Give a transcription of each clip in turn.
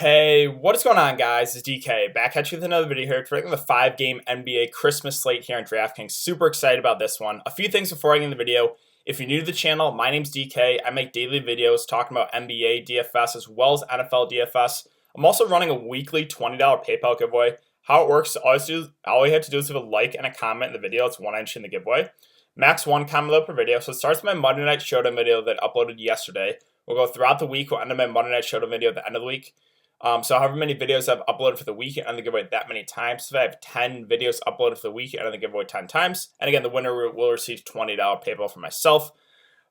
Hey, what is going on, guys? It's DK back at you with another video here. It's the 5-game NBA Christmas slate here on Draftkings. Super excited about this one. A few things before I get into the video. If you're new to the channel, my name's DK. I make daily videos talking about NBA DFS as well as NFL DFS. I'm also running a weekly $20 PayPal giveaway. How it works, all you have to do is leave a like and a comment in the video. It's one entry in the giveaway. Max one comment per video. So it starts with my Monday Night Showdown video that I uploaded yesterday. We'll go throughout the week. We'll end up my Monday Night Showdown video at the end of the week. So however many videos I've uploaded for the week, and the giveaway that many times. So if I have 10 videos uploaded for the week, and the giveaway 10 times. And again, the winner will receive $20 PayPal from myself.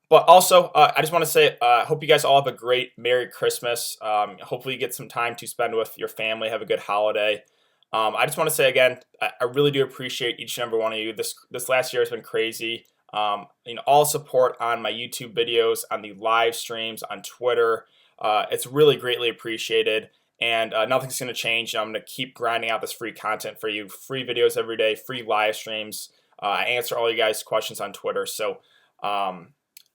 But also, I just want to say, I hope you guys all have a great Merry Christmas. Hopefully you get some time to spend with your family, have a good holiday. I just want to say again, I really do appreciate each and every one of you. This last year has been crazy. All support on my YouTube videos, on the live streams, on Twitter. It's really greatly appreciated, and nothing's going to change. I'm going to keep grinding out this free content for you, free videos every day, free live streams. I answer all you guys' questions on Twitter. So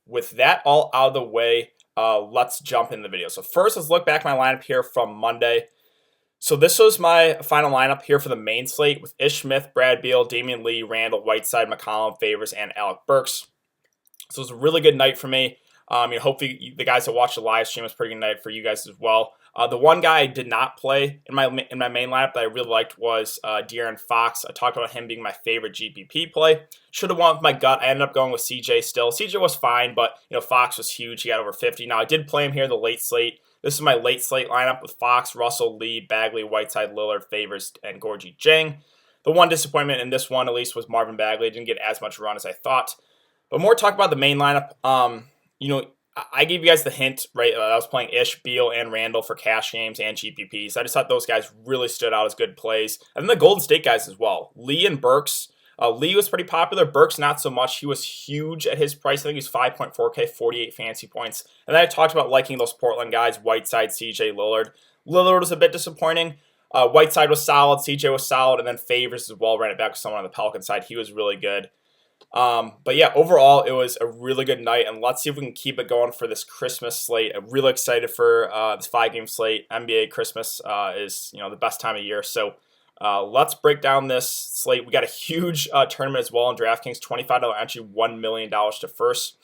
with that all out of the way, let's jump in the video. So first, let's look back at my lineup here from Monday. So this was my final lineup here for the main slate with Ish Smith, Brad Beal, Damian Lee, Randall, Whiteside, McCollum, Favors, and Alec Burks. So it was a really good night for me. Hopefully the guys that watched the live stream was a pretty good night for you guys as well. The one guy I did not play in my main lineup that I really liked was De'Aaron Fox. I talked about him being my favorite GPP play. Should have won with my gut. I ended up going with CJ still. CJ was fine, but Fox was huge. He got over 50. Now I did play him here in the late slate. This is my late slate lineup with Fox, Russell, Lee, Bagley, Whiteside, Lillard, Favors, and Gorgie Jang. The one disappointment in this one, at least, was Marvin Bagley. Didn't get as much run as I thought. But more talk about the main lineup. I gave you guys the hint, right? I was playing Ish, Beal, and Randall for cash games and GPPs. I just thought those guys really stood out as good plays. And then the Golden State guys as well. Lee and Burks. Lee was pretty popular. Burks, not so much. He was huge at his price. I think he's 5.4K, 48 fantasy points. And then I talked about liking those Portland guys, Whiteside, CJ, Lillard. Lillard was a bit disappointing. Whiteside was solid. CJ was solid. And then Favors as well ran it back with someone on the Pelican side. He was really good. But yeah, overall, it was a really good night, and let's see if we can keep it going for this Christmas slate. I'm really excited for this 5-game slate. NBA Christmas is the best time of year, so let's break down this slate. We got a huge tournament as well in Draftkings, $25 entry, $1 million to first.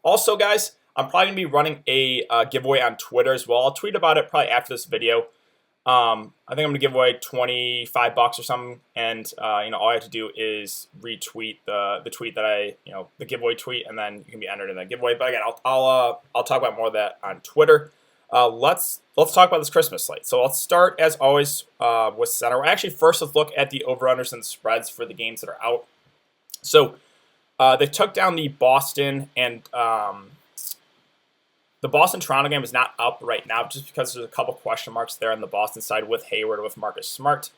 Also, guys, I'm probably going to be running a giveaway on Twitter as well. I'll tweet about it probably after this video. I think I'm going to give away $25 or something, and all I have to do is retweet the tweet that the giveaway tweet, and then you can be entered in that giveaway. But again, I'll talk about more of that on Twitter. Let's talk about this Christmas slate. So let's start as always with center. Actually, first let's look at the over/unders and spreads for the games that are out. So they took down the Boston and the Boston-Toronto game is not up right now just because there's a couple question marks there on the Boston side with Hayward, with Marcus Smart.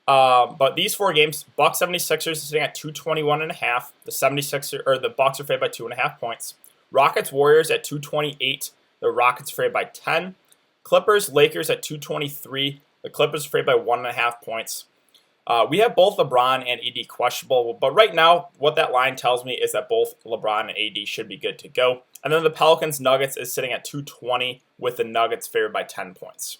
But these 4 games, Bucks 76ers is sitting at 221.5. The Bucks are favored by 2.5 points. Rockets Warriors at 228. The Rockets are favored by 10. Clippers Lakers at 223. The Clippers are favored by 1.5 points. We have both LeBron and AD questionable, but right now, what that line tells me is that both LeBron and AD should be good to go. And then the Pelicans Nuggets is sitting at 220 with the Nuggets favored by 10 points.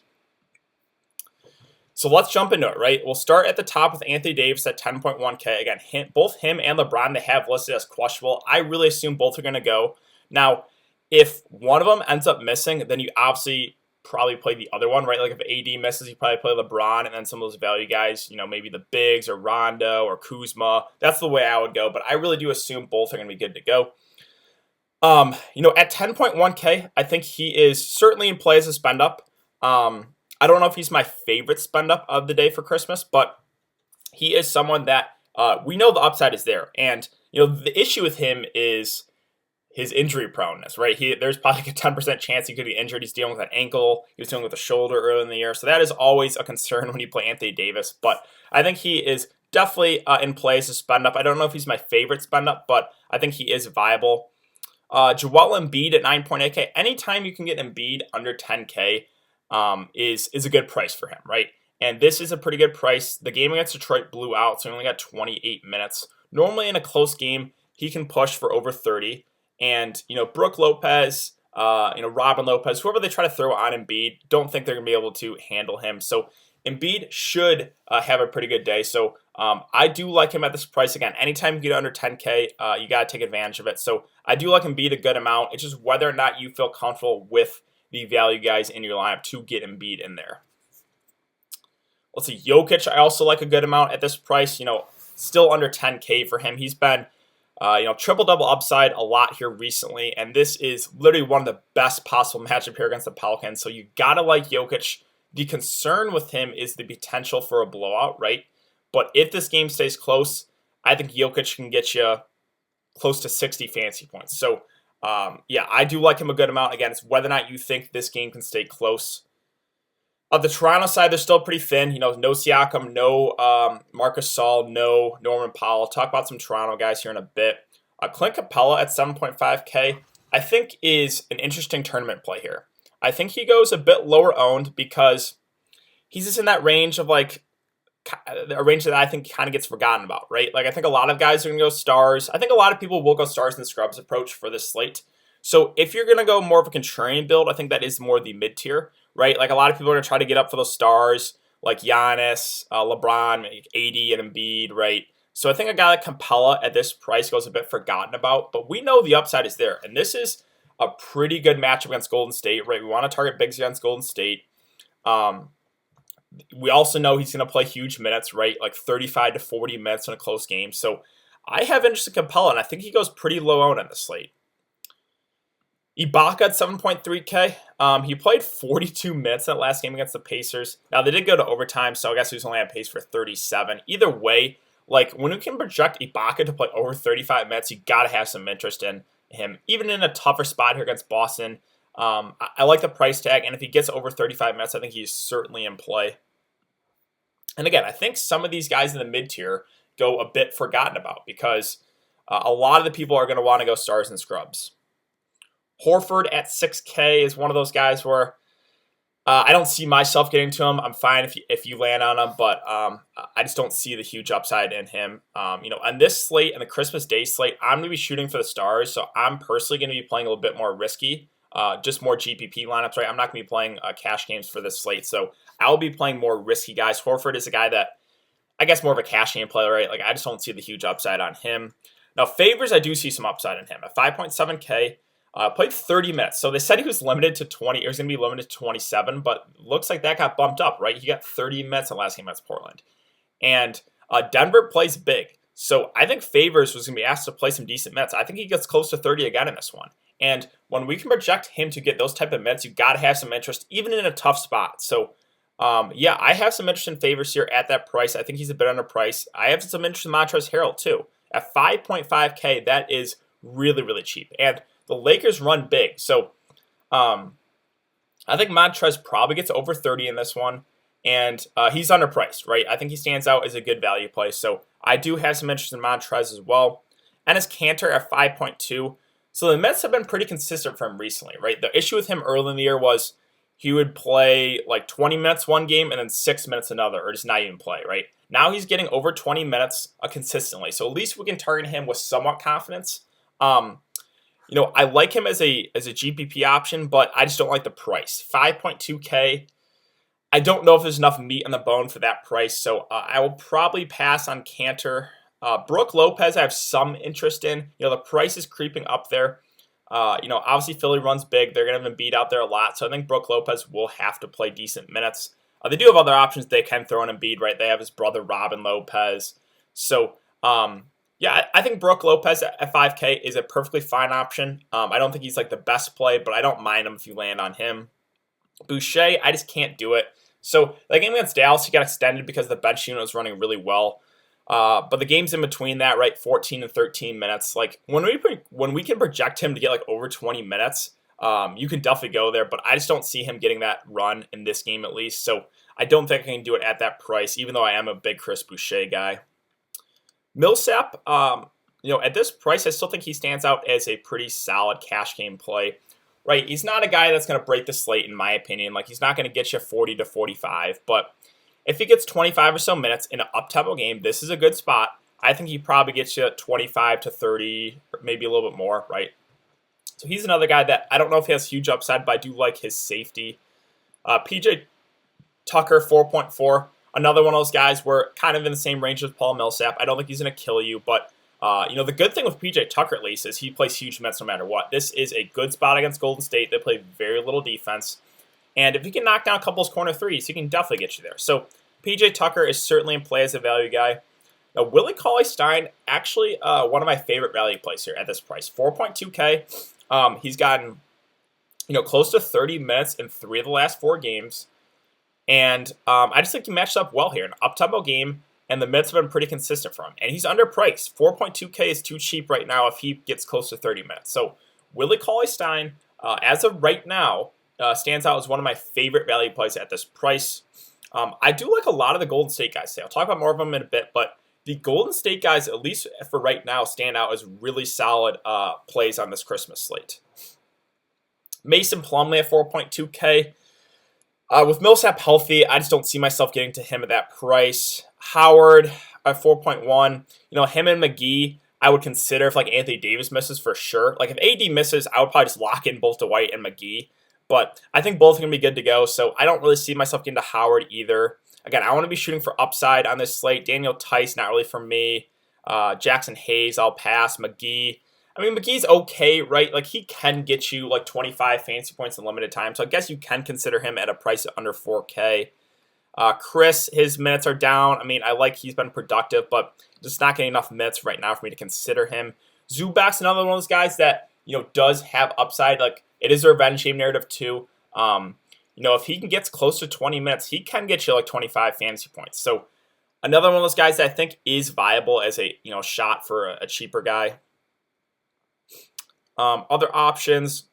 So let's jump into it, right? We'll start at the top with Anthony Davis at 10.1K. Again, both him and LeBron, they have listed as questionable. I really assume both are going to go. Now, if one of them ends up missing, then you obviously probably play the other one, right? Like if AD misses, you probably play LeBron, and then some of those value guys, maybe the Bigs or Rondo or Kuzma. That's the way I would go, but I really do assume both are going to be good to go. At 10.1K, I think he is certainly in play as a spend up. I don't know if he's my favorite spend up of the day for Christmas, but he is someone that we know the upside is there. And, the issue with him is his injury proneness, right? There's probably like a 10% chance he could be injured. He's dealing with an ankle. He was dealing with a shoulder early in the year. So that is always a concern when you play Anthony Davis. But I think he is definitely in play as a spend up. I don't know if he's my favorite spend up, but I think he is viable. Joel Embiid at 9.8K. Anytime you can get Embiid under 10K is a good price for him, right? And this is a pretty good price. The game against Detroit blew out, so he only got 28 minutes. Normally in a close game, he can push for over 30. And, Brook Lopez, Robin Lopez, whoever they try to throw on Embiid, don't think they're going to be able to handle him. So Embiid should have a pretty good day. So I do like him at this price. Again, anytime you get under 10K, you got to take advantage of it. So I do like Embiid a good amount. It's just whether or not you feel comfortable with the value guys in your lineup to get Embiid in there. Let's see, Jokic, I also like a good amount at this price. Still under 10K for him. He's been triple-double upside a lot here recently, and this is literally one of the best possible matchup here against the Pelicans, so you gotta like Jokic. The concern with him is the potential for a blowout, right? But if this game stays close, I think Jokic can get you close to 60 fantasy points. So, I do like him a good amount. Again, it's whether or not you think this game can stay close. The Toronto side, they're still pretty thin. No Siakam, no Marcus Gasol, no Norman Powell. I'll talk about some Toronto guys here in a bit. Clint Capella at 7.5K, I think is an interesting tournament play here. I think he goes a bit lower owned because he's just in that range of a range that I think kind of gets forgotten about, right? I think a lot of guys are going to go stars. I think a lot of people will go stars in the scrubs approach for this slate. So if you're going to go more of a contrarian build, I think that is more the mid-tier, right? A lot of people are going to try to get up for those stars, like Giannis, LeBron, AD, and Embiid, right? So I think a guy like Capella at this price goes a bit forgotten about, but we know the upside is there. And this is a pretty good matchup against Golden State, right? We want to target bigs against Golden State. We also know he's going to play huge minutes, right? 35 to 40 minutes in a close game. So I have interest in Capella, and I think he goes pretty low owned on the slate. Ibaka at 7.3K. He played 42 minutes in that last game against the Pacers. Now, they did go to overtime, so I guess he was only on pace for 37. Either way, when you can project Ibaka to play over 35 minutes, you got to have some interest in him. Even in a tougher spot here against Boston, I like the price tag, and if he gets over 35 minutes, I think he's certainly in play. And again, I think some of these guys in the mid-tier go a bit forgotten about because a lot of the people are going to want to go stars and scrubs. Horford at 6K is one of those guys where I don't see myself getting to him. I'm fine if you land on him, but I just don't see the huge upside in him. On this slate and the Christmas Day slate, I'm going to be shooting for the stars, so I'm personally going to be playing a little bit more risky, just more GPP lineups, right? I'm not going to be playing cash games for this slate, so I'll be playing more risky guys. Horford is a guy that I guess more of a cash game player, right? I just don't see the huge upside on him. Now, Favors, I do see some upside in him. At 5.7K, played 30 minutes. So they said he was limited to 20. It was going to be limited to 27, but looks like that got bumped up, right? He got 30 minutes in the last game against Portland. And Denver plays big. So I think Favors was going to be asked to play some decent minutes. I think he gets close to 30 again in this one. And when we can project him to get those type of minutes, you got to have some interest, even in a tough spot. So, I have some interest in Favors here at that price. I think he's a bit underpriced. I have some interest in Montrezl Harrell, too. At 5.5K, that is really, really cheap. And the Lakers run big. So I think Montrezl probably gets over 30 in this one. And he's underpriced, right? I think he stands out as a good value play. So I do have some interest in Montrezl as well. And his Cantor at 5.2. So the Mets have been pretty consistent for him recently, right? The issue with him early in the year was he would play 20 minutes one game and then 6 minutes another, or just not even play, right? Now he's getting over 20 minutes consistently. So at least we can target him with somewhat confidence. I like him as a GPP option, but I just don't like the price. 5.2K. I don't know if there's enough meat on the bone for that price, so I will probably pass on Cantor. Brook Lopez, I have some interest in. The price is creeping up there. Obviously Philly runs big. They're going to have Embiid out there a lot, so I think Brook Lopez will have to play decent minutes. They do have other options they can throw in Embiid, right? They have his brother Robin Lopez. So, I think Brook Lopez at 5K is a perfectly fine option. I don't think he's the best play, but I don't mind him if you land on him. Boucher, I just can't do it. So the game against Dallas, he got extended because the bench unit was running really well. But the games in between that, right, 14 and 13 minutes, when we can project him to get over 20 minutes, you can definitely go there. But I just don't see him getting that run in this game at least. So I don't think I can do it at that price, even though I am a big Chris Boucher guy. Millsap, at this price, I still think he stands out as a pretty solid cash game play. Right, he's not a guy that's going to break the slate, in my opinion. He's not going to get you 40 to 45, but if he gets 25 or so minutes in an up-tempo game, this is a good spot. I think he probably gets you 25 to 30, maybe a little bit more, right? So he's another guy that I don't know if he has huge upside, but I do like his safety. PJ Tucker, 4.4. Another one of those guys where kind of in the same range as Paul Millsap. I don't think he's going to kill you, but the good thing with PJ Tucker at least is he plays huge minutes no matter what. This is a good spot against Golden State. They play very little defense. And if he can knock down a couple of corner threes, he can definitely get you there. So PJ Tucker is certainly in play as a value guy. Now, Willie Cauley-Stein, actually one of my favorite value plays here at this price. 4.2K. He's gotten close to 30 minutes in 3 of the last 4 games. And I just think he matched up well here. An up-tempo game, and the minutes have been pretty consistent for him. And he's underpriced. 4.2K is too cheap right now if he gets close to 30 minutes. So Willie Cauley-Stein, as of right now, stands out as one of my favorite value plays at this price. I do like a lot of the Golden State guys today. I'll talk about more of them in a bit, but the Golden State guys, at least for right now, stand out as really solid plays on this Christmas slate. Mason Plumlee at 4.2K. With Millsap healthy, I just don't see myself getting to him at that price. Howard at 4.1. Him and McGee, I would consider if Anthony Davis misses for sure. If AD misses, I would probably just lock in both Dwight and McGee. But I think both are going to be good to go, so I don't really see myself getting to Howard either. Again, I want to be shooting for upside on this slate. Daniel Tice, not really for me. Jackson Hayes, I'll pass. McGee. McGee's okay, right? He can get you 25 fantasy points in limited time, so I guess you can consider him at a price under 4K. Chris, his minutes are down. I he's been productive, but just not getting enough minutes right now for me to consider him. Zubac's another one of those guys that, does have upside. It is a revenge game narrative too. If he can get close to 20 minutes, he can get you 25 fantasy points. So another one of those guys that I think is viable as a shot for a cheaper guy. Other options,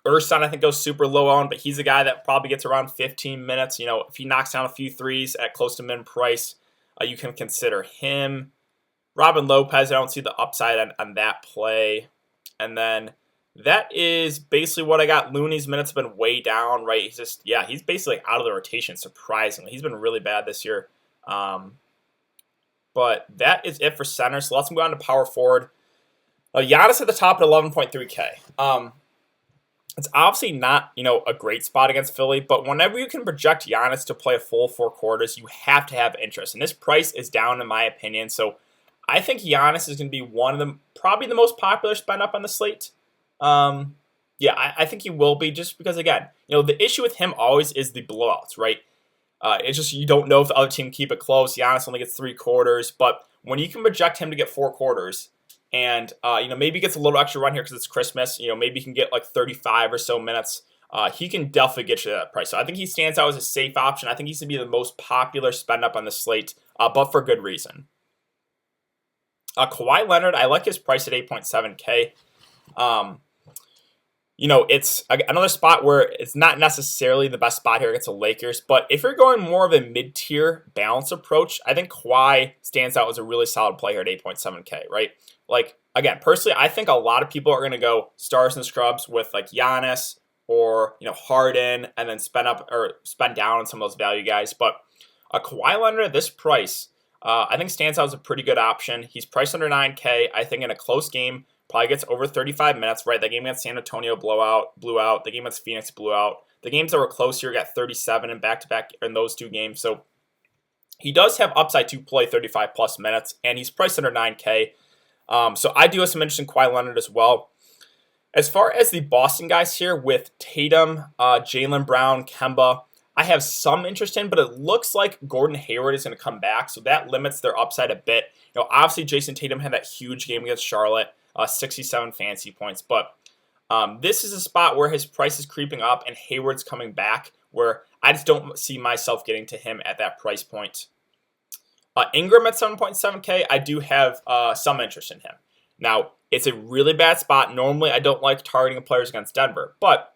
Ersan I think goes super low on, but he's a guy that probably gets around 15 minutes. If he knocks down a few threes at close to min price, you can consider him. Robin Lopez, I don't see the upside on that play. And then that is basically what I got. Looney's minutes have been way down, right? He's basically out of the rotation, surprisingly. He's been really bad this year. But that is it for center. So let's move on to power forward. Giannis at the top at 11.3K. It's obviously not, a great spot against Philly, but whenever you can project Giannis to play a full 4 quarters, you have to have interest. And this price is down in my opinion. So I think Giannis is going to be one of them, probably the most popular spend up on the slate. I think he will be just because, again, the issue with him always is the blowouts, right? It's just you don't know if the other team keep it close. Giannis only gets 3 quarters, but when you can project him to get 4 quarters and, maybe he gets a little extra run here because it's Christmas, maybe he can get 35 or so minutes, he can definitely get you that price. So I think he stands out as a safe option. I think he's going to be the most popular spend up on the slate, but for good reason. Kawhi Leonard, I like his price at 8.7K. It's another spot where it's not necessarily the best spot here against the Lakers, but if you're going more of a mid-tier balance approach, I think Kawhi stands out as a really solid play here at 8.7K, right? Again, personally, I think a lot of people are going to go stars and scrubs with Giannis or, Harden and then spend down on some of those value guys, but a Kawhi Leonard at this price, I think stands out as a pretty good option. He's priced under 9K. I think in a close game, probably gets over 35 minutes, right? The game against San Antonio blew out. The game against Phoenix blew out. The games that were close here got 37 and back-to-back in those 2 games. So he does have upside to play 35-plus minutes, and he's priced under 9K. So I do have some interest in Kawhi Leonard as well. As far as the Boston guys here with Tatum, Jaylen Brown, Kemba, I have some interest in, but it looks like Gordon Hayward is going to come back, so that limits their upside a bit. Obviously Jason Tatum had that huge game against Charlotte, 67 fantasy points, but this is a spot where his price is creeping up and Hayward's coming back, where I just don't see myself getting to him at that price point. Ingram at 7.7K, I do have some interest in him. Now, it's a really bad spot. Normally, I don't like targeting players against Denver, but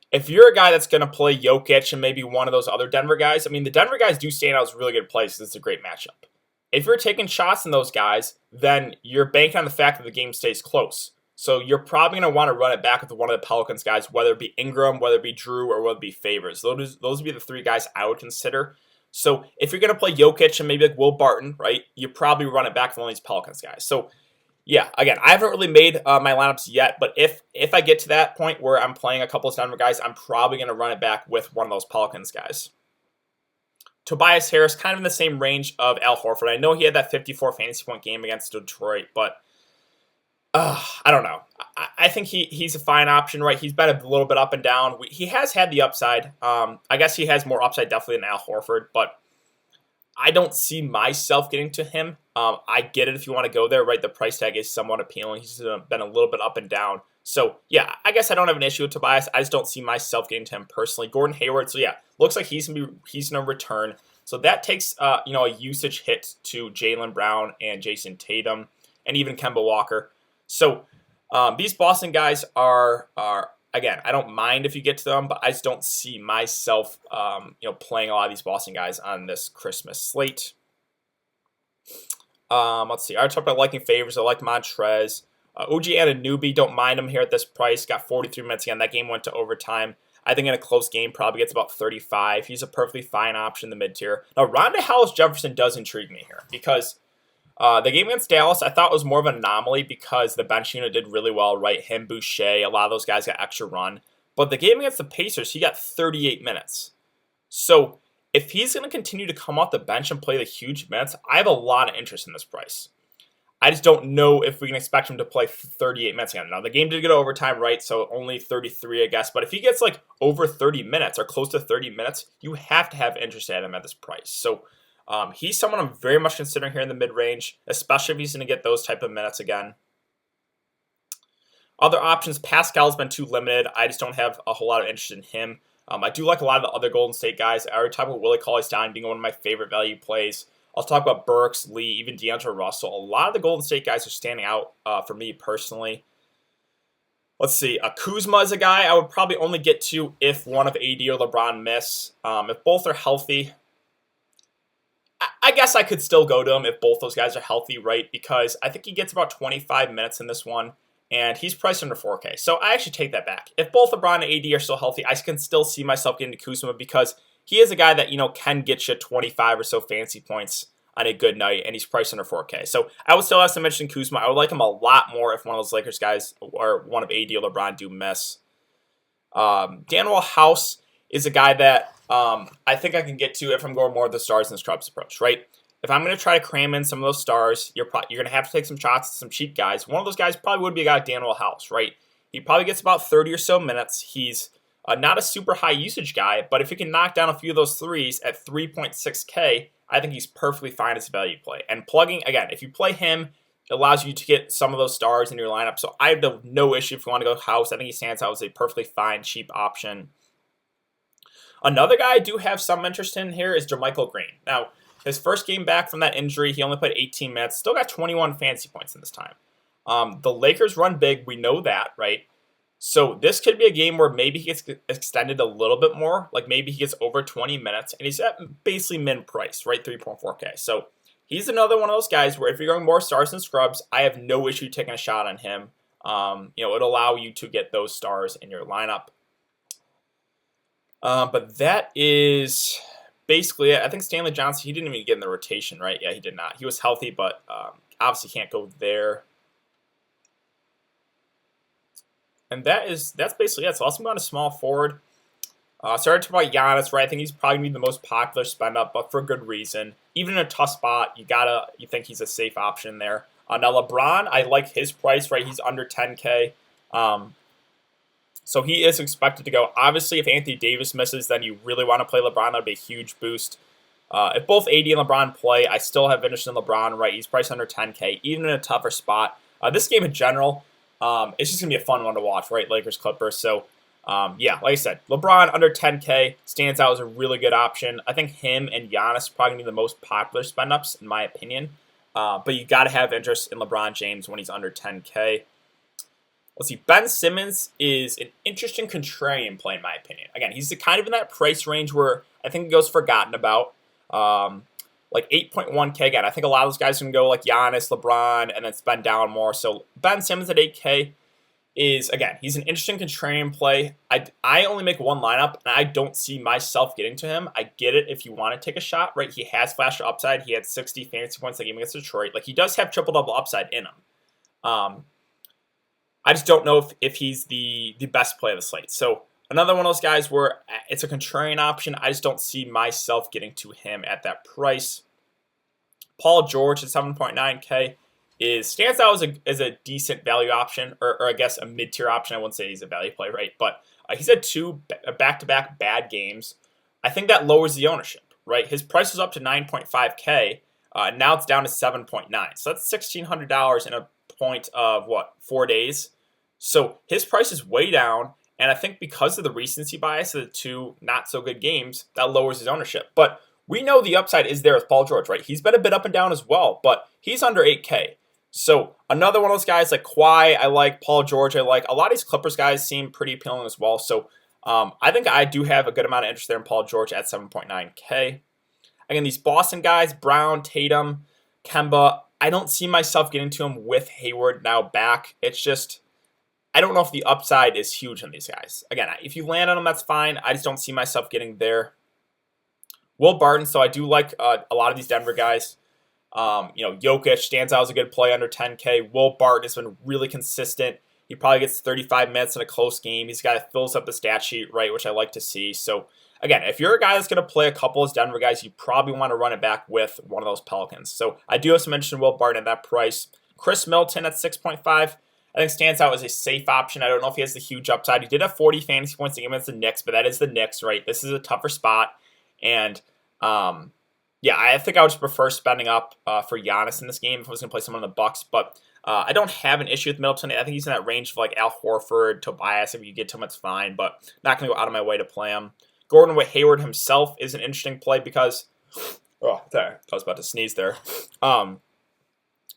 if you're a guy that's going to play Jokic and maybe one of those other Denver guys, the Denver guys do stand out as really good plays because it's a great matchup. If you're taking shots in those guys, then you're banking on the fact that the game stays close. So you're probably going to want to run it back with one of the Pelicans guys, whether it be Ingram, whether it be Drew, or whether it be Favors. Those would be the 3 guys I would consider. So if you're going to play Jokic and maybe Will Barton, right, you probably run it back with one of these Pelicans guys. So Yeah, again, I haven't really made my lineups yet, but if I get to that point where I'm playing a couple of Denver guys, I'm probably going to run it back with one of those Pelicans guys. Tobias Harris, kind of in the same range of Al Horford. I know he had that 54 fantasy point game against Detroit, but I don't know. I think he's a fine option, right? He's been a little bit up and down. He has had the upside. I guess he has more upside definitely than Al Horford, but I don't see myself getting to him. I get it if you want to go there, right? The price tag is somewhat appealing. He's been a little bit up and down. So, yeah, I guess I don't have an issue with Tobias. I just don't see myself getting to him personally. Gordon Hayward, so yeah, looks like he's gonna return. So that takes a usage hit to Jaylen Brown and Jason Tatum and even Kemba Walker. So these Boston guys are again, I don't mind if you get to them, but I just don't see myself playing a lot of these Boston guys on this Christmas slate. Let's see. I already talked about liking favors. I like Montrez. OG Anunoby, don't mind him here at this price. Got 43 minutes again. That game went to overtime. I think in a close game, probably gets about 35. He's a perfectly fine option in the mid-tier. Now, Rondae Hollis-Jefferson does intrigue me here because the game against Dallas, I thought was more of an anomaly because the bench unit did really well, right? Him, Boucher, a lot of those guys got extra run. But the game against the Pacers, he got 38 minutes. So if he's going to continue to come off the bench and play the huge minutes, I have a lot of interest in this price. I just don't know if we can expect him to play 38 minutes again. Now, the game did go to overtime, right? So only 33, I guess. But if he gets like over 30 minutes or close to 30 minutes, you have to have interest in him at this price. So he's someone I'm very much considering here in the mid-range, especially if he's going to get those type of minutes again. Other options, Pascal's been too limited. I just don't have a whole lot of interest in him. I do like a lot of the other Golden State guys. I already talked about Willie Cauley-Stein being one of my favorite value plays. I'll talk about Burks, Lee, even D'Angelo Russell. A lot of the Golden State guys are standing out for me personally. Let's see. Kuzma is a guy I would probably only get to if one of AD or LeBron miss. If both are healthy, I guess I could still go to him if both those guys are healthy, right? Because I think he gets about 25 minutes in this one, and he's priced under 4K. So I actually take that back. If both LeBron and AD are still healthy, I can still see myself getting to Kuzma because he is a guy that, can get you 25 or so fancy points on a good night, and he's priced under 4K. So I would still have some interest in Kuzma. I would like him a lot more if one of those Lakers guys or one of AD or LeBron do miss. Danuel House is a guy that I think I can get to if I'm going more of the stars and scrubs approach, right? If I'm going to try to cram in some of those stars, you're going to have to take some shots at some cheap guys. One of those guys probably would be a guy like Danuel House, right? He probably gets about 30 or so minutes. He's not a super high usage guy, but if he can knock down a few of those threes at 3.6K, I think he's perfectly fine as a value play. And plugging, again, if you play him, it allows you to get some of those stars in your lineup. So I have no issue if you want to go House. I think he stands out as a perfectly fine, cheap option. Another guy I do have some interest in here is JaMychal Green. Now, his first game back from that injury, he only played 18 minutes, still got 21 fantasy points in this time. The Lakers run big, we know that, right? So this could be a game where maybe he gets extended a little bit more, like maybe he gets over 20 minutes, and he's at basically min price, right, 3.4K. So he's another one of those guys where if you're going more stars and scrubs, I have no issue taking a shot on him. It'll allow you to get those stars in your lineup. But that is basically it. I think Stanley Johnson, he didn't even get in the rotation, right? Yeah, he did not. He was healthy, but obviously can't go there. And that's basically it. So I'll move on to small forward. Started to talk about Giannis, right? I think he's probably going to be the most popular spend up, but for good reason. Even in a tough spot, you think he's a safe option there. Now LeBron, I like his price, right? He's under 10K. So he is expected to go. Obviously, if Anthony Davis misses, then you really want to play LeBron. That would be a huge boost. If both AD and LeBron play, I still have interest in LeBron, right? He's priced under 10K, even in a tougher spot. This game in general, it's just going to be a fun one to watch, right? Lakers, Clippers. So, yeah, like I said, LeBron under 10K stands out as a really good option. I think him and Giannis are probably going to be the most popular spend-ups, in my opinion. But you got to have interest in LeBron James when he's under 10K. Let's see, Ben Simmons is an interesting contrarian play, in my opinion. Again, he's kind of in that price range where I think it goes forgotten about. Like 8.1K again. I think a lot of those guys can go like Giannis, LeBron, and then spend down more. So Ben Simmons at 8K is, again, he's an interesting contrarian play. I only make one lineup, and I don't see myself getting to him. I get it if you want to take a shot, right? He has flash upside. He had 60 fantasy points that game against Detroit. Like, he does have triple-double upside in him. Um, I just don't know if he's the best play of the slate. So another one of those guys where it's a contrarian option. I just don't see myself getting to him at that price. Paul George at 7.9K stands out as a decent value option, or I guess a mid-tier option. I wouldn't say he's a value play, right? But he's had two back-to-back bad games. I think that lowers the ownership, right? His price was up to 9.5K. Now it's down to 7.9. So that's $1,600 in a point of, 4 days? So his price is way down. And I think because of the recency bias of the two not-so-good games, that lowers his ownership. But we know the upside is there with Paul George, right? He's been a bit up and down as well, but he's under 8K. So another one of those guys like Kawhi, I like. Paul George, I like. A lot of these Clippers guys seem pretty appealing as well. So I think I do have a good amount of interest there in Paul George at 7.9K. Again, these Boston guys, Brown, Tatum, Kemba, I don't see myself getting to them with Hayward now back. It's just, I don't know if the upside is huge on these guys. Again, if you land on them, that's fine. I just don't see myself getting there. Will Barton, so I do like a lot of these Denver guys. Jokic stands out as a good play under 10K. Will Barton has been really consistent. He probably gets 35 minutes in a close game. He's a guy that fills up the stat sheet, right, which I like to see. So, again, if you're a guy that's going to play a couple of Denver guys, you probably want to run it back with one of those Pelicans. So, I do have some interest in Will Barton at that price. Chris Middleton at 6.5, I think stands out as a safe option. I don't know if he has the huge upside. He did have 40 fantasy points against the Knicks, but that is the Knicks, right? This is a tougher spot. And, I think I would just prefer spending up for Giannis in this game if I was going to play someone in the Bucks. But I don't have an issue with Middleton. I think he's in that range of like Al Horford, Tobias. If you get to him, it's fine. But not going to go out of my way to play him. Gordon Hayward himself is an interesting play because... Oh, sorry. I was about to sneeze there.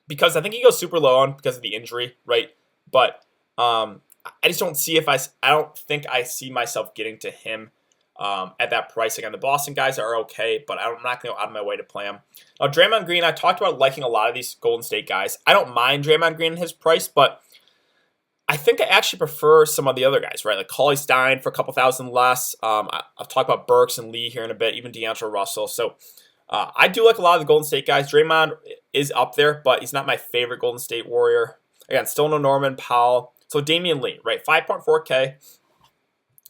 Because I think he goes super low on because of the injury, right? But I just don't see I don't think I see myself getting to him at that price. Again, the Boston guys are okay, but I'm not going to go out of my way to play them. Now, Draymond Green, I talked about liking a lot of these Golden State guys. I don't mind Draymond Green and his price, but I think I actually prefer some of the other guys, right? Like Cauley Stein for a couple thousand less. I'll talk about Burks and Lee here in a bit, even D'Angelo Russell. So I do like a lot of the Golden State guys. Draymond is up there, but he's not my favorite Golden State Warrior. Again, still no Norman Powell. So Damian Lee, right? 5.4K.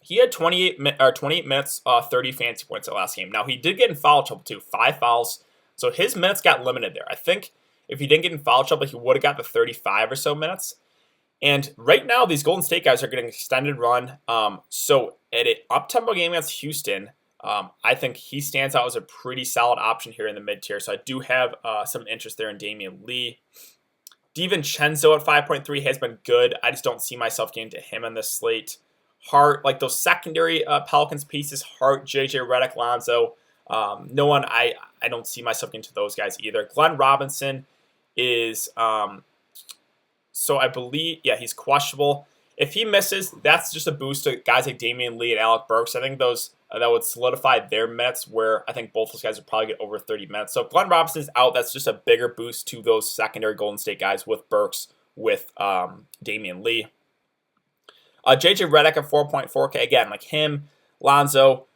He had 28 minutes, 30 fantasy points the last game. Now, he did get in foul trouble, too. 5 fouls. So his minutes got limited there. I think if he didn't get in foul trouble, he would have got the 35 or so minutes. And right now, these Golden State guys are getting an extended run. So at an up-tempo game against Houston, I think he stands out as a pretty solid option here in the mid-tier. So I do have some interest there in Damian Lee. DiVincenzo at 5.3 has been good. I just don't see myself getting to him on this slate. Hart, like those secondary Pelicans pieces, Hart, JJ Redick, Lonzo. No one, I don't see myself into those guys either. Glenn Robinson is, so I believe, he's questionable. If he misses, that's just a boost to guys like Damian Lee and Alec Burks. I think those that would solidify their minutes, where I think both those guys would probably get over 30 minutes. So if Glenn Robinson is out, that's just a bigger boost to those secondary Golden State guys with Burks, with Damian Lee. JJ Redick at 4.4K. Again, like him, Lonzo,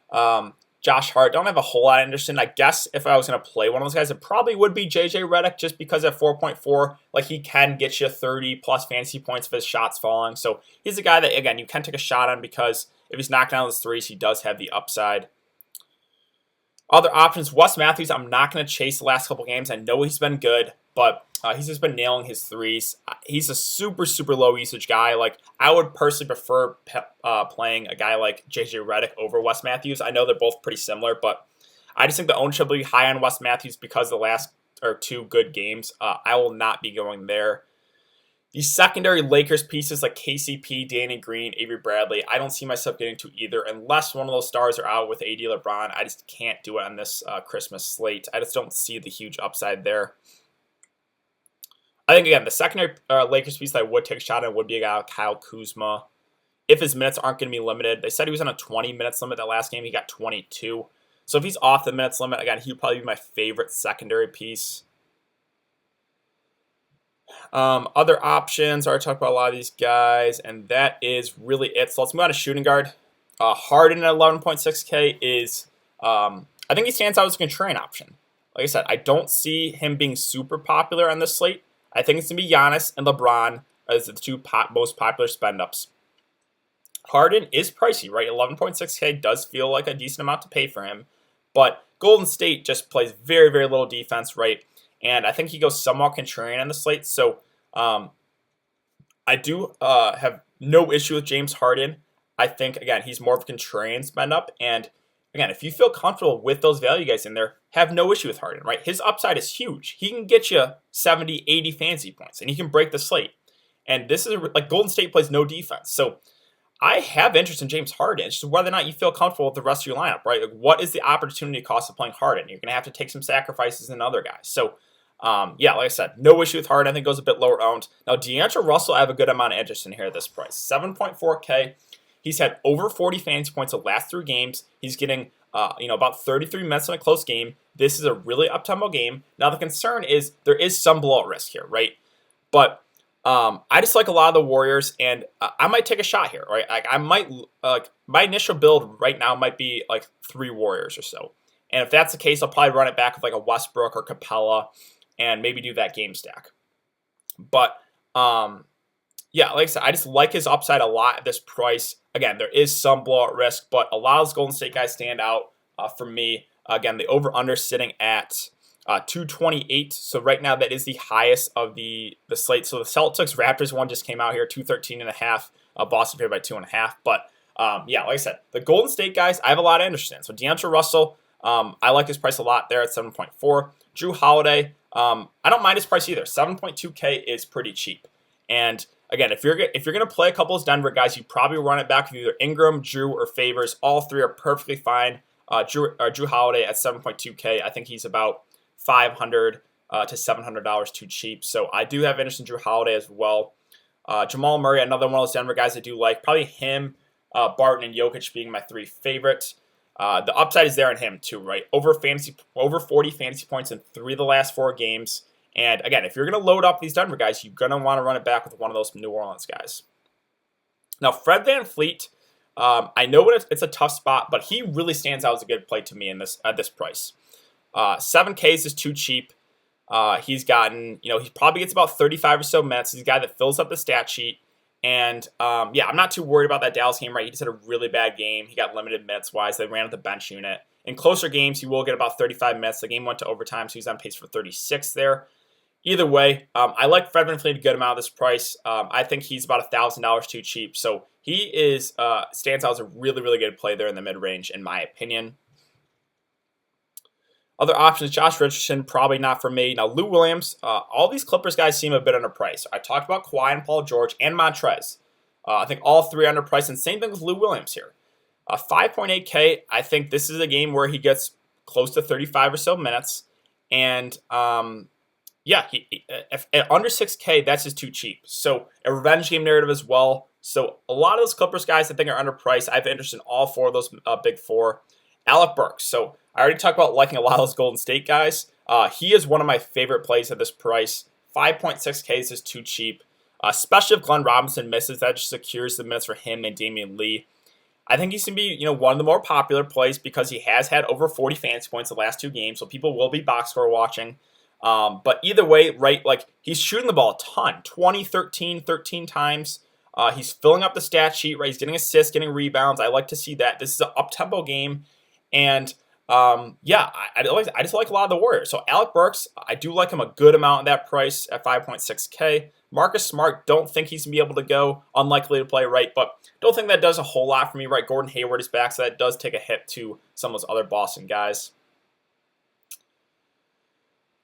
Josh Hart. Don't have a whole lot of interest in. I guess if I was going to play one of those guys, it probably would be JJ Redick, just because at 4.4, like he can get you 30 plus fantasy points if his shot's falling. So he's a guy that, again, you can take a shot on, because if he's knocking down those threes, he does have the upside. Other options, Wes Matthews, I'm not going to chase the last couple games. I know he's been good, but he's just been nailing his threes. He's a super, super low usage guy. Like, I would personally prefer playing a guy like JJ Redick over Wes Matthews. I know they're both pretty similar, but I just think the ownership will be high on Wes Matthews because the last two good games. I will not be going there. These secondary Lakers pieces like KCP, Danny Green, Avery Bradley, I don't see myself getting to either unless one of those stars are out with AD LeBron. I just can't do it on this Christmas slate. I just don't see the huge upside there. I think, again, the secondary Lakers piece that I would take a shot at would be a guy like Kyle Kuzma. If his minutes aren't going to be limited. They said he was on a 20 minutes limit that last game. He got 22. So if he's off the minutes limit, again, he would probably be my favorite secondary piece. Other options, I already talked about a lot of these guys, and that is really it. So let's move on to shooting guard. Harden at 11.6K is, I think he stands out as a contrarian option. Like I said, I don't see him being super popular on this slate. I think it's going to be Giannis and LeBron as the two most popular spend-ups. Harden is pricey, right? 11.6K does feel like a decent amount to pay for him. But Golden State just plays very, very little defense, right? And I think he goes somewhat contrarian on the slate. So I do have no issue with James Harden. I think, again, he's more of a contrarian spend up. And again, if you feel comfortable with those value guys in there, have no issue with Harden, right? His upside is huge. He can get you 70, 80 fantasy points, and he can break the slate. And this is like Golden State plays no defense. So I have interest in James Harden. It's just whether or not you feel comfortable with the rest of your lineup, right? Like, what is the opportunity cost of playing Harden? You're going to have to take some sacrifices in other guys. So, yeah, like I said, no issue with Harden. I think goes a bit lower owned. Now, D'Angelo Russell, I have a good amount of interest in here at this price. 7.4K. He's had over 40 fantasy points the last 3 games. He's getting, about 33 minutes in a close game. This is a really up-tempo game. Now, the concern is there is some blowout risk here, right? But I just like a lot of the Warriors, and I might take a shot here, right? Like I might, my initial build right now might be like 3 Warriors or so. And if that's the case, I'll probably run it back with like a Westbrook or Capella and maybe do that game stack. But, yeah, like I said, I just like his upside a lot at this price. Again, there is some blowout risk, but a lot of those Golden State guys stand out for me. Again, the over-under sitting at 228. So right now that is the highest of the slate. So the Celtics Raptors one just came out here, 213.5. Boston favored by 2.5. But yeah, like I said, the Golden State guys, I have a lot of interest in. So D'Angelo Russell, I like his price a lot there at 7.4. Drew Holiday, I don't mind his price either. 7.2K is pretty cheap. And again, if you're gonna play a couple of Denver guys, you probably run it back with either Ingram, Drew, or Favors. All 3 are perfectly fine. Drew Holiday at 7.2K, I think he's about $500 to $700 too cheap. So I do have interest in Drew Holiday as well. Jamal Murray, another one of those Denver guys I do like. Probably him, Barton, and Jokic being my 3 favorites. The upside is there in him too, right? Over 40 fantasy points in 3 of the last 4 games. And again, if you're going to load up these Denver guys, you're going to want to run it back with one of those New Orleans guys. Now, Fred VanVleet, I know it's a tough spot, but he really stands out as a good play to me at this price. 7Ks is too cheap. He's gotten, he probably gets about 35 or so minutes. He's a guy that fills up the stat sheet. And yeah, I'm not too worried about that Dallas game, right? He just had a really bad game. He got limited minutes-wise. They ran with the bench unit. In closer games, he will get about 35 minutes. The game went to overtime, so he's on pace for 36 there. Either way, I like Fred VanVleet a good amount of this price. I think he's about $1,000 too cheap. So he stands out as a really, really good play there in the mid-range, in my opinion. Other options, Josh Richardson, probably not for me. Now, Lou Williams, all these Clippers guys seem a bit underpriced. I talked about Kawhi and Paul George and Montrez. I think all 3 underpriced, and same thing with Lou Williams here. 5.8K, I think this is a game where he gets close to 35 or so minutes. And yeah, if at under 6K, that's just too cheap. So a revenge game narrative as well. So a lot of those Clippers guys I think are underpriced. I have interest in all 4 of those big 4. Alec Burks. So I already talked about liking a lot of those Golden State guys. He is one of my favorite plays at this price. 5.6K is just too cheap, especially if Glenn Robinson misses. That just secures the minutes for him and Damian Lee. I think he's going to be, one of the more popular plays because he has had over 40 fantasy points the last 2 games, so people will be box score watching. But either way, right, like he's shooting the ball a ton, 20, 13 times. He's filling up the stat sheet, right? He's getting assists, getting rebounds. I like to see that. This is an up-tempo game. And yeah, I just like a lot of the Warriors. So Alec Burks, I do like him a good amount at that price at 5.6K. Marcus Smart, don't think he's going to be able to go. Unlikely to play, right? But don't think that does a whole lot for me, right? Gordon Hayward is back, so that does take a hit to some of those other Boston guys.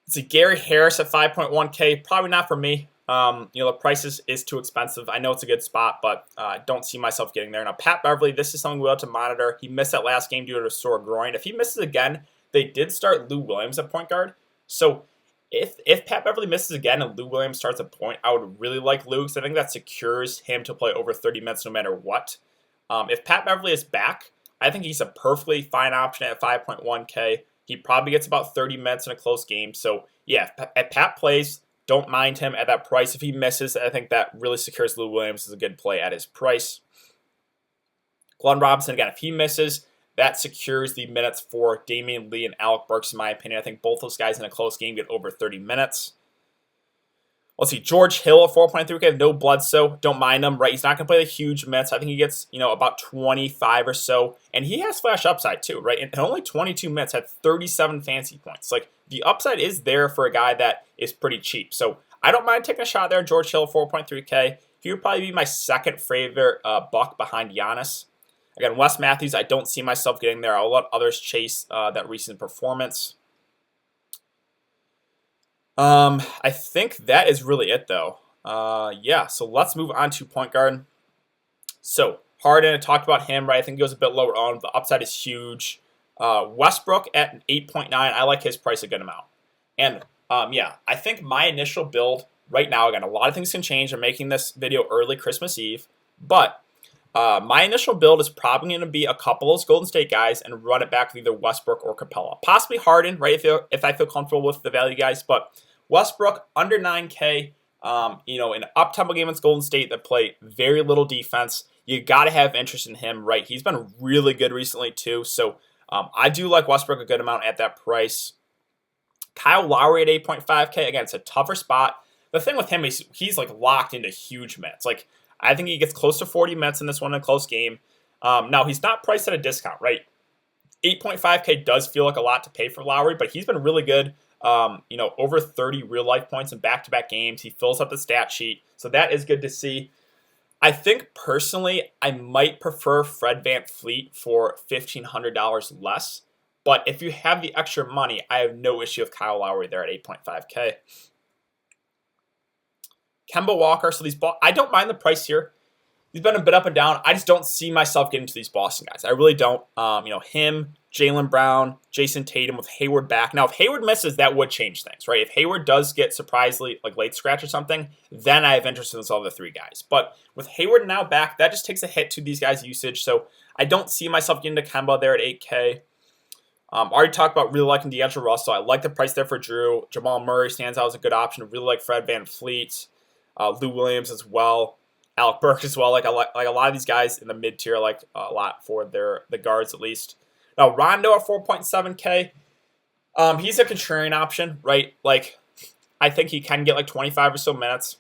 Let's see, Gary Harris at 5.1K, probably not for me. The price is too expensive. I know it's a good spot, but don't see myself getting there. Now, Pat Beverly, this is something we'll have to monitor. He missed that last game due to a sore groin. If he misses again, they did start Lou Williams at point guard. So if Pat Beverly misses again and Lou Williams starts at point, I would really like Lou because I think that secures him to play over 30 minutes no matter what. If Pat Beverly is back, I think he's a perfectly fine option at 5.1K. He probably gets about 30 minutes in a close game. So yeah, if Pat plays, don't mind him at that price. If he misses, I think that really secures Lou Williams as a good play at his price. Glenn Robinson, again, if he misses, that secures the minutes for Damian Lee and Alec Burks, in my opinion. I think both those guys in a close game get over 30 minutes. Let's see, George Hill at 4.3K, no Bledsoe, don't mind him, right? He's not going to play the huge minutes. I think he gets, about 25 or so. And he has flash upside too, right? And only 22 minutes had 37 fantasy points. Like, the upside is there for a guy that is pretty cheap. So I don't mind taking a shot there. George Hill, 4.3K. He would probably be my second favorite buck behind Giannis. Again, Wes Matthews, I don't see myself getting there. I'll let others chase that recent performance. I think that is really it, though. Yeah, so let's move on to point guard. So, Harden, I talked about him, right? I think he goes a bit lower on. The upside is huge. Westbrook at 8.9, I like his price a good amount. And, yeah, I think my initial build right now, again, a lot of things can change. I'm making this video early Christmas Eve. But my initial build is probably going to be a couple of those Golden State guys and run it back with either Westbrook or Capella. Possibly Harden, right, if I feel comfortable with the value guys. But Westbrook, under 9K, an up-tempo game against Golden State that play very little defense. You got to have interest in him, right? He's been really good recently, too. So I do like Westbrook a good amount at that price. Kyle Lowry at 8.5K. Again, it's a tougher spot. The thing with him is he's like locked into huge minutes. Like, I think he gets close to 40 minutes in this one in a close game. Now, he's not priced at a discount, right? 8.5K does feel like a lot to pay for Lowry, but he's been really good. Over 30 real-life points in back-to-back games. He fills up the stat sheet, so that is good to see. I think, personally, I might prefer Fred VanVleet for $1,500 less, but if you have the extra money, I have no issue with Kyle Lowry there at 8.5K. Kemba Walker, so I don't mind the price here. He's been a bit up and down. I just don't see myself getting to these Boston guys. I really don't. Him, Jaylen Brown, Jason Tatum with Hayward back. Now, if Hayward misses, that would change things, right? If Hayward does get surprisingly like late scratch or something, then I have interest in those other three guys. But with Hayward now back, that just takes a hit to these guys' usage. So I don't see myself getting to Kemba there at 8K. Already talked about really liking D'Angelo Russell. I like the price there for Drew. Jamal Murray stands out as a good option. I really like Fred VanVleet. Lou Williams as well. Alec Burks as well. Like a lot of these guys in the mid tier, like a lot for the guards at least. Now Rondo at 4.7K. He's a contrarian option, right? Like I think he can get like 25 or so minutes.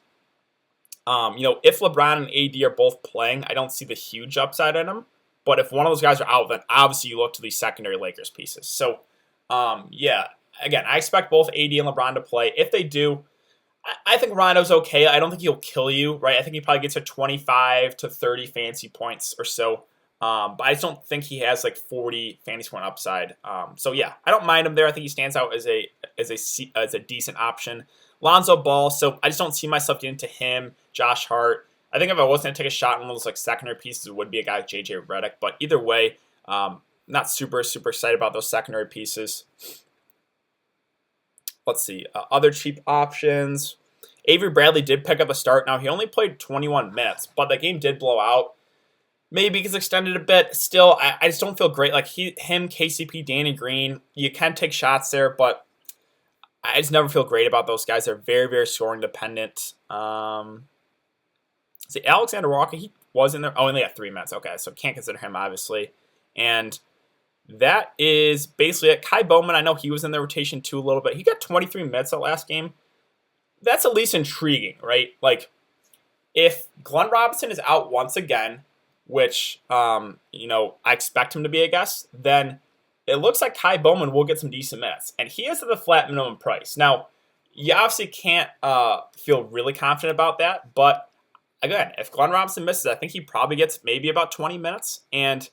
If LeBron and AD are both playing, I don't see the huge upside in him. But if one of those guys are out, then obviously you look to these secondary Lakers pieces. So, again, I expect both AD and LeBron to play. If they do, I think Rondo's okay. I don't think he'll kill you, right? I think he probably gets to 25 to 30 fantasy points or so. But I just don't think he has like 40 fantasy point upside. I don't mind him there. I think he stands out as a decent option. Lonzo Ball, so I just don't see myself getting to him. Josh Hart. I think if I was going to take a shot on one of those like secondary pieces, it would be a guy like JJ Redick. But either way, not super excited about those secondary pieces. Let's see. Other cheap options. Avery Bradley did pick up a start. Now, he only played 21 minutes, but the game did blow out. Maybe it gets extended a bit. Still, I just don't feel great. Like him, KCP, Danny Green, you can take shots there, but I just never feel great about those guys. They're very, very scoring dependent. See, Alexander Walker, he was in there. Oh, only at 3 minutes. Okay, so can't consider him, obviously. And that is basically it. Kai Bowman, I know he was in the rotation too a little bit. He got 23 minutes that last game. That's at least intriguing, right? Like, if Glenn Robinson is out once again, which, I expect him to be, I guess, then it looks like Kai Bowman will get some decent minutes. And he is at the flat minimum price. Now, you obviously can't feel really confident about that, but again, if Glenn Robinson misses, I think he probably gets maybe about 20 minutes. And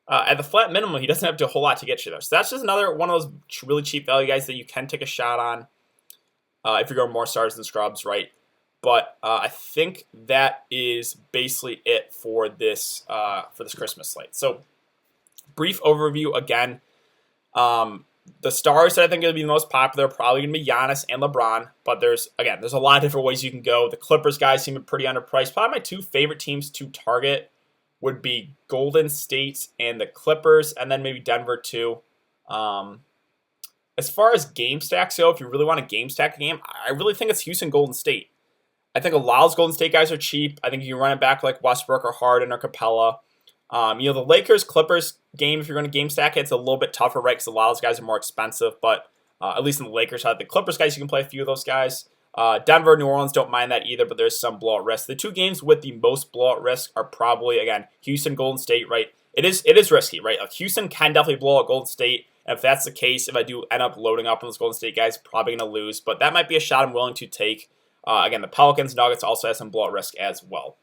at the flat minimum, he doesn't have to do a whole lot to get you there. So that's just another one of those really cheap value guys that you can take a shot on if you're going more stars than scrubs, right? But I think that is basically it for this Christmas slate. So brief overview again. The stars that I think are going to be the most popular are probably going to be Giannis and LeBron. But there's a lot of different ways you can go. The Clippers guys seem pretty underpriced. Probably my two favorite teams to target would be Golden State and the Clippers, and then maybe Denver too. As far as game stacks go, if you really want to game stack a game, I really think it's Houston Golden State. I think a lot of those Golden State guys are cheap. I think you can run it back like Westbrook or Harden or Capella. The Lakers-Clippers game, if you're going to game stack it, it's a little bit tougher, right? Because a lot of those guys are more expensive. But at least in the Lakers side, the Clippers guys, you can play a few of those guys. Denver, New Orleans don't mind that either, but there's some blowout risk. The two games with the most blowout risk are probably, again, Houston, Golden State, right? It is risky, right? Like Houston can definitely blow out Golden State. And if that's the case, if I do end up loading up on those Golden State guys, probably going to lose. But that might be a shot I'm willing to take. Again, the Pelicans, Nuggets also have some blowout risk as well.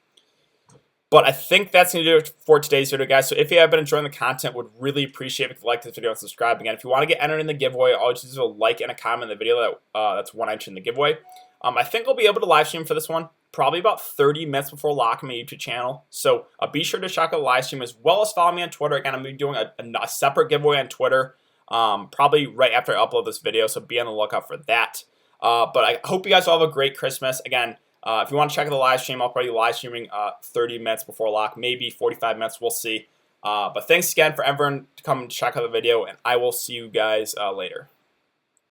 But I think that's going to do it for today's video, guys. So if you have been enjoying the content, would really appreciate if you like this video and subscribe. Again, if you want to get entered in the giveaway, all you do is a like and a comment in the video. That's one entry in the giveaway. I think I'll be able to live stream for this one probably about 30 minutes before locking my YouTube channel. So be sure to check out the live stream as well as follow me on Twitter. Again, I'm going to be doing a separate giveaway on Twitter probably right after I upload this video. So be on the lookout for that. But I hope you guys all have a great Christmas. Again, if you want to check out the live stream, I'll probably be live streaming 30 minutes before lock, maybe 45 minutes. We'll see. But thanks again for everyone to come and check out the video, and I will see you guys later.